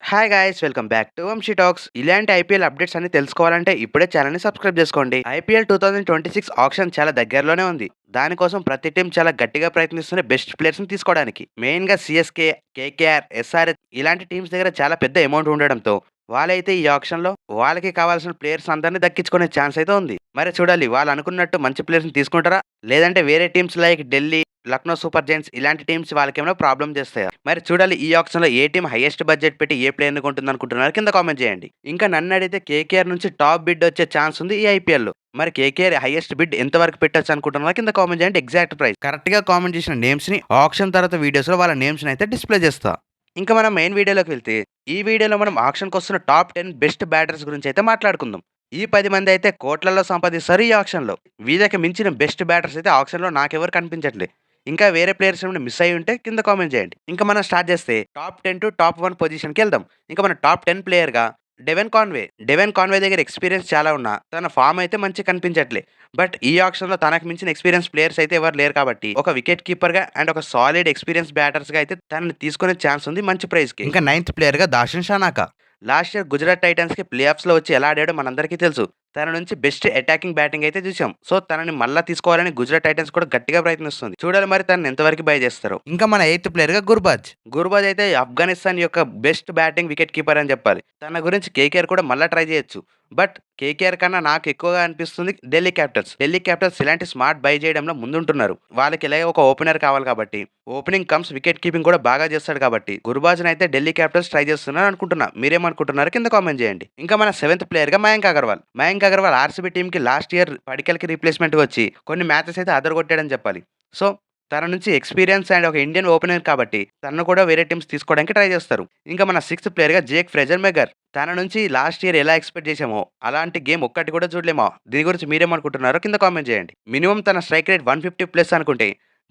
Hi guys welcome back to Vamshi talks. ఇలాంటి IPL updates అన్ని తెలుసుకోవాలంటే ఇప్పుడే ఛానల్ని సబ్స్క్రైబ్ చేసుకోండి. ఐపీఎల్ 2026 ఆక్షన్ చాలా దగ్గరలోనే ఉంది. దానికోసం ప్రతి టీం చాలా గట్టిగా ప్రయత్నిస్తున్న బెస్ట్ ప్లేయర్స్ని తీసుకోవడానికి. మెయిన్గా సిఎస్కే, కేకేఆర్, ఎస్ఆర్హెచ్ ఇలాంటి టీమ్స్ దగ్గర చాలా పెద్ద అమౌంట్ ఉండడంతో వాళ్ళైతే ఈ ఆప్షన్‌లో వాళ్ళకి కావాల్సిన ప్లేయర్స్ అందరిని దక్కించుకునే ఛాన్స్ అయితే ఉంది. మరి చూడాలి వాళ్ళు అనుకున్నట్టు మంచి ప్లేయర్స్‌ని తీసుకుంటారా? లేదంటే వేరే teams like Delhi, Lucknow super Giants ఇలాంటి టీమ్స్ వాళ్ళకేమైనా ప్రాబ్లమ్ చేస్తాయా? మరి చూడాలి ఈ ఆప్షన్‌లో ఏ టీమ్ హైయెస్ట్ బడ్జెట్ పెట్టి ఏ ప్లేయర్‌ని కొంటుందనుకుంటున్నారో కింద కామెంట్ చేయండి. ఇంకా నన్నడిగితే కేకేఆర్ నుంచి టాప్ బిడ్ వచ్చే ఛాన్స్ ఉంది ఈ ఐపీఎల్‌లో. మరి కేకేఆర్ హైయెస్ట్ బిడ్ ఎంత వరకు పెట్టొచ్చు అనుకుంటున్నారో కింద కామెంట్ చేయండి. ఎగ్జాక్ట్ ప్రైస్ కరెక్ట్‌గా కామెంట్ చేసిన నేమ్స్‌ని ఆక్షన్ తర్వాత వీడియోస్‌లో వాళ్ళ నేమ్స్‌ని అయితే డిస్‌ప్లే చేస్తా. ఇంకా మనం మెయిన్ వీడియోలోకి వెళ్తే, ఈ వీడియోలో మనం ఆక్షన్‌కి వస్తున్న టాప్ 10 బెస్ట్ బ్యాటర్స్ గురించి అయితే మాట్లాడుకుందాం. ఈ 10 మంది అయితే కోట్లలో సంపాదిస్తారు ఈ ఆక్షన్‌లో. వీళ్ళకి మించిన బెస్ట్ బ్యాటర్స్ అయితే ఆక్షన్‌లో నాకెవరు కనిపించట్లే. ఇంకా వేరే ప్లేయర్స్ ఏమైనా మిస్ అయ్యి ఉంటే కింద కామెంట్ చేయండి. ఇంకా మనం స్టార్ట్ చేస్తే టాప్ 10 టు టాప్ 1 పొజిషన్‌కి వెళ్దాం. ఇంకా మన టాప్ 10 ప్లేయర్‌గా డెవెన్ కాన్వే. డెవెన్ కాన్వే దగ్గర ఎక్స్‌పీరియన్స్ చాలా ఉన్నా, తన ఫార్మ్ అయితే మంచిగా కనిపించట్లే. బట్ ఈ ఆక్షన్‌లో తనకు మించిన ఎక్స్‌పీరియన్స్ ప్లేయర్స్ అయితే ఎవరు లేరు కాబట్టి, ఒక వికెట్ కీపర్‌గా అండ్ ఒక సాలిడ్ ఎక్స్‌పీరియన్స్ బ్యాటర్స్‌గా అయితే తనని తీసుకునే ఛాన్స్ ఉంది మంచి ప్రైస్‌కి. ఇంకా నైన్త్ ప్లేయర్‌గా దాషన్ షానాకా. లాస్ట్ ఇయర్ గుజరాత్ టైటన్స్‌కి ప్లే ఆఫ్స్‌లో వచ్చి ఎలా ఆడాడో మనందరికీ తెలుసు. తన నుంచి బెస్ట్ అటాకింగ్ బ్యాటింగ్ అయితే చూసాం. సో తనని మళ్ళా తీసుకోవాలని గుజరాత్ టైటన్స్ కూడా గట్టిగా ప్రయత్నిస్తుంది. చూడాలి మరి తనని ఎంతవరకు బై చేస్తారో. ఇంకా మన ఎయిత్ ప్లేయర్‌గా గుర్బాజ్. గుర్బాజ్ అయితే ఆఫ్ఘనిస్తాన్ యొక్క బెస్ట్ బ్యాటింగ్ వికెట్ కీపర్ అని చెప్పాలి. తన గురించి కేకేఆర్ కూడా మళ్ళా ట్రై చేయొచ్చు. బట్ కేకేఆర్ కన్నా నాకు ఎక్కువగా అనిపిస్తుంది ఢిల్లీ క్యాపిటల్స్. ఢిల్లీ క్యాపిటల్స్ ఇలాంటి స్మార్ట్ బై చేయడంలో ముందుంటున్నారు. వాళ్ళకి ఇలాగే ఒక ఓపెనర్ కావాలి కాబట్టి, ఓపెనింగ్ కమ్స్ వికెట్ కీపింగ్ కూడా బాగా చేస్తాడు కాబట్టి గుర్బాజ్‌ని అయితే ఢిల్లీ క్యాపిటల్స్ ట్రై చేస్తున్నారు అనుకుంటున్నా. మీరేమనుకుంటున్నారో కింద కామెంట్ చేయండి. ఇంకా మన సెవెంత్ ప్లేయర్‌గా మయాంక్ అగర్వాల్. మయాంక్ అగర్వాల్ ఆర్సీబీ టీమ్‌కి లాస్ట్ ఇయర్ పడికల్‌కి రీప్లేస్‌మెంట్‌గా వచ్చి కొన్ని మ్యాచెస్ అయితే అదరగొట్టాడని చెప్పాలి. సో తన నుంచి ఎక్స్‌పీరియన్స్ అండ్ ఒక ఇండియన్ ఓపెనర్ కాబట్టి తనను కూడా వేరే టీమ్స్ తీసుకోవడానికి ట్రై చేస్తారు. ఇంకా మన సిక్స్త్ ప్లేయర్‌గా జేక్ ఫ్రెజర్ మెగర్. తన నుంచి లాస్ట్ ఇయర్ ఎలా ఎక్స్‌పెక్ట్ చేసామో అలాంటి గేమ్ ఒక్కటి కూడా చూడలేమో. దీని గురించి మీరేమనుకుంటున్నారో కింద కామెంట్ చేయండి. మినిమమ్ తన స్ట్రైక్ రేట్ 150 ప్లస్ అనుకుంటే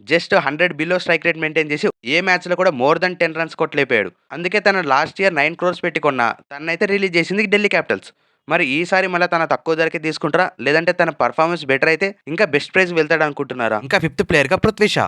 just 100 below strike rate maintain చేసి ఏ మ్యాచ్‌లో కూడా మోర్ దెన్ 10 రన్స్ కొట్టలేకపోయాడు. అందుకే తను లాస్ట్ ఇయర్ 9 క్రోర్స్ పెట్టి కొన్న తననైతే రిలీజ్ చేసింది ఢిల్లీ క్యాపిటల్స్. మరి ఈసారి మళ్ళీ తన తక్కువ ధరకే తీసుకుంటారా? లేదంటే తన పర్ఫార్మెన్స్ బెటర్ అయితే ఇంకా బెస్ట్ ప్రైస్ వెళ్తాడనుకుంటున్నారా? ఇంకా ఫిఫ్త్ ప్లేయర్‌గా పృథ్వీ షా.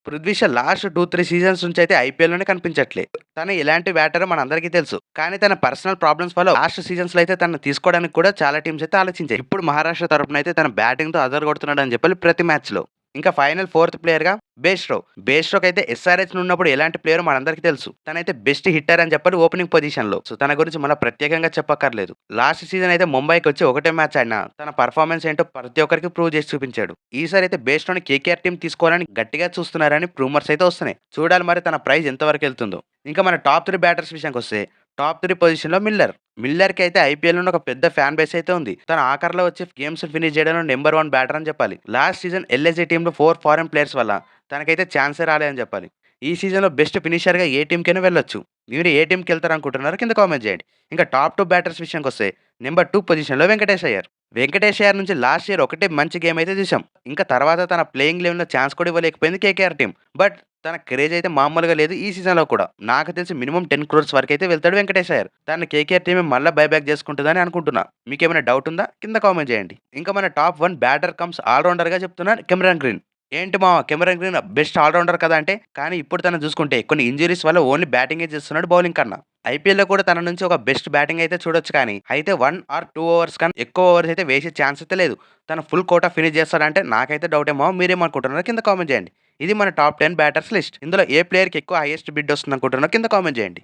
పృథ్వీ షా లాస్ట్ 2, 3 సీజన్స్ నుంచి అయితే ఐపీఎల్‌లోనే కనిపించట్లే. తను ఎలాంటి బ్యాటరో మనందరికీ తెలుసు. కానీ తన పర్సనల్ ప్రాబ్లమ్స్ వల్ల లాస్ట్ సీజన్స్‌లో అయితే తనను తీసుకోవడానికి కూడా చాలా టీమ్స్ అయితే ఆలోచించాయి. ఇప్పుడు మహారాష్ట్ర తరపున అయితే తన బ్యాటింగ్‌తో అదరగొడుతున్నాడని చెప్పాలి ప్రతి మ్యాచ్‌లో. ఇంకా ఫైనల్ ఫోర్త్ ప్లేయర్‌గా బేస్ట్రో. బేస్ట్రోక్ అయితే ఎస్ఆర్‌హెచ్ ఉన్నప్పుడు ఎలాంటి ప్లేయరో మనందరికీ తెలుసు. తనైతే బెస్ట్ హిట్టర్ అని చెప్పాలి ఓపెనింగ్ పొజిషన్‌లో. సో తన గురించి మళ్ళీ ప్రత్యేకంగా చెప్పక్కర్లేదు. లాస్ట్ సీజన్ అయితే ముంబైకి వచ్చి ఒకటే మ్యాచ్ ఆడినా తన పర్ఫార్మెన్స్ ఏంటో ప్రతి ఒక్కరికి ప్రూవ్ చేసి చూపించాడు. ఈసారి అయితే బేస్ట్రోని కేకేఆర్ టీమ్ తీసుకోవాలని గట్టిగా చూస్తున్నారని రూమర్స్ అయితే వస్తున్నాయి. చూడాలి మరి తన ప్రైస్ ఎంతవరకు వెళ్తుందో. ఇంకా మన టాప్ 3 బ్యాటర్స్ విషయానికొస్తే టాప్ 3 పొజిషన్‌లో మిల్లర్. మిల్లర్‌కి అయితే ఐపీఎల్‌లోనే ఒక పెద్ద ఫ్యాన్ బేస్ అయితే ఉంది. తను ఆఖరిలో వచ్చి గేమ్స్ ఫినిష్ చేయడంలో నంబర్ 1 బ్యాటర్ అని చెప్పాలి. లాస్ట్ సీజన్ ఎల్ఎస్జీ టీమ్‌లో 4 ఫారెన్ ప్లేయర్స్ వల్ల తనకైతే ఛాన్సే రాలేదని చెప్పాలి. ఈ సీజన్‌లో బెస్ట్ ఫినిషర్‌గా ఏ టీమ్‌కైనా వెళ్ళొచ్చు. మీరు ఏ టీమ్‌కెళ్తారనుకుంటున్నారో కింద కామెంట్ చేయండి. ఇంకా టాప్ 2 బ్యాటర్స్ విషయానికొస్తే నెంబర్ 2 పొజిషన్‌లో వెంకటేష్ అయ్యర్. వెంకటేష్ అయ్యర్ నుంచి లాస్ట్ ఇయర్ ఒకటే మంచి గేమ్ అయితే చూసాం. ఇంకా తర్వాత తన ప్లేయింగ్ లెవెల్‌లో ఛాన్స్ కూడా ఇవ్వలేకపోయింది కేకేఆర్ టీమ్. బట్ తన క్రేజ్ అయితే మామూలుగా లేదు ఈ సీజన్‌లో కూడా. నాకు తెలిసి మినిమమ్ 10 క్రోర్స్ వరకైతే వెళ్తాడు వెంకటేష్ అయ్యర్. తనని కేకేఆర్ టీమే మళ్ళా బైబ్యాక్ చేసుకుంటుందని అనుకుంటున్నా. మీకేమైనా డౌట్ ఉందా? కింద కామెంట్ చేయండి. ఇంకా మన టాప్ 1 బ్యాటర్ కమ్స్ ఆల్ రౌండర్‌గా చెప్తున్నాను కెమెరాన్ గ్రీన్. ఏంటి మావ Cameron green best all rounder కదా అంటే, కానీ ఇప్పుడు తను చూసుకుంటే కొన్ని ఇంజ్యూరీస్ వల్ల ఓన్లీ బ్యాటింగే చేస్తున్నాడు బౌలింగ్ కన్నా. ఐపీఎల్‌లో కూడా తన నుంచి ఒక బెస్ట్ బ్యాటింగ్ అయితే చూడొచ్చు కానీ, అయితే 1 ఆర్ 2 ఓవర్స్ కన్నా ఎక్కువ ఓవర్స్ అయితే వేసే ఛాన్స్ అయితే లేదు. తను ఫుల్ కోటా ఫినిష్ చేస్తాడంటే నాకైతే డౌటే మావ. మీరేమనుకుంటున్నారో కింద కామెంట్ చేయండి. ఇది మన టాప్ 10 బ్యాటర్స్ లిస్ట్. ఇందులో ఏ ప్లేయర్‌కి ఎక్కువ హైయెస్ట్ బిడ్ వస్తుందనుకుంటున్నారో కింద కామెంట్ చేయండి.